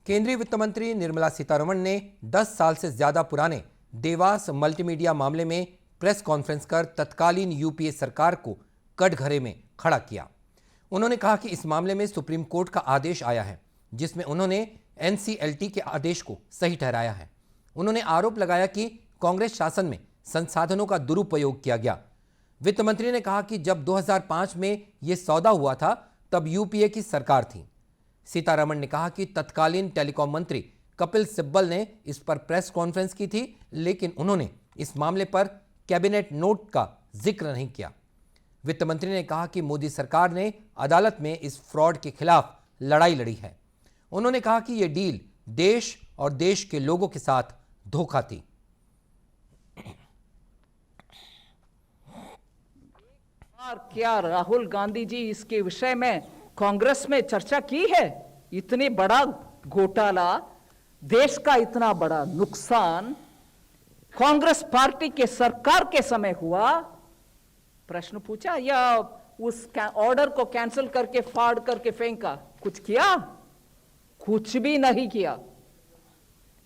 केंद्रीय वित्त मंत्री निर्मला सीतारमण ने 10 साल से ज्यादा पुराने देवास मल्टीमीडिया मामले में प्रेस कॉन्फ्रेंस कर तत्कालीन यूपीए सरकार को कटघरे में खड़ा किया। उन्होंने कहा कि इस मामले में सुप्रीम कोर्ट का आदेश आया है, जिसमें उन्होंने एनसीएलटी के आदेश को सही ठहराया है। उन्होंने आरोप लगाया कि कांग्रेस शासन में संसाधनों का दुरुपयोग किया गया। वित्त मंत्री ने कहा कि जब 2005 में यह सौदा हुआ था, तब यूपीए की सरकार थी। सीतारमण ने कहा कि तत्कालीन टेलीकॉम मंत्री कपिल सिब्बल ने इस पर प्रेस कॉन्फ्रेंस की थी, लेकिन उन्होंने इस मामले पर कैबिनेट नोट का जिक्र नहीं किया। वित्त मंत्री ने कहा कि मोदी सरकार ने अदालत में इस फ्रॉड के खिलाफ लड़ाई लड़ी है। उन्होंने कहा कि यह डील देश और देश के लोगों के साथ धोखा थी। क्या राहुल गांधी जी इसके विषय में कांग्रेस में चर्चा की है? इतनी बड़ा घोटाला, देश का इतना बड़ा नुकसान कांग्रेस पार्टी के सरकार के समय हुआ, प्रश्न पूछा या उस ऑर्डर को कैंसिल करके फाड़ करके फेंका? कुछ किया? कुछ भी नहीं किया।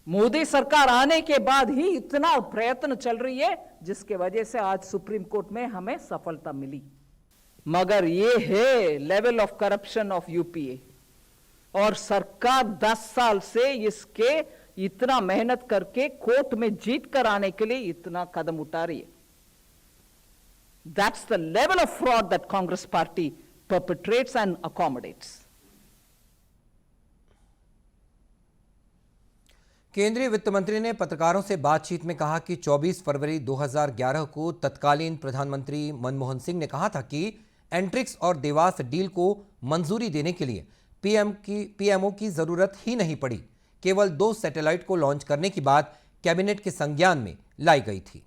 मोदी सरकार आने के बाद ही इतना प्रयत्न चल रही है, जिसके वजह से आज सुप्रीम कोर्ट में हमें सफलता मिली। मगर ये है level of corruption of UPA, और सरकार 10 साल से इसके इतना मेहनत करके कोर्ट में जीत कर आने के लिए इतना कदम उठा रही है। That's the level of fraud that Congress party perpetrates and accommodates. केंद्रीय वित्त मंत्री ने पत्रकारों से बातचीत में कहा कि 24 फरवरी 2011 को तत्कालीन प्रधानमंत्री मनमोहन सिंह ने कहा था कि एंट्रिक्स और देवास डील को मंजूरी देने के लिए पीएमओ की जरूरत ही नहीं पड़ी। केवल 2 सैटेलाइट को लॉन्च करने की बात कैबिनेट के संज्ञान में लाई गई थी।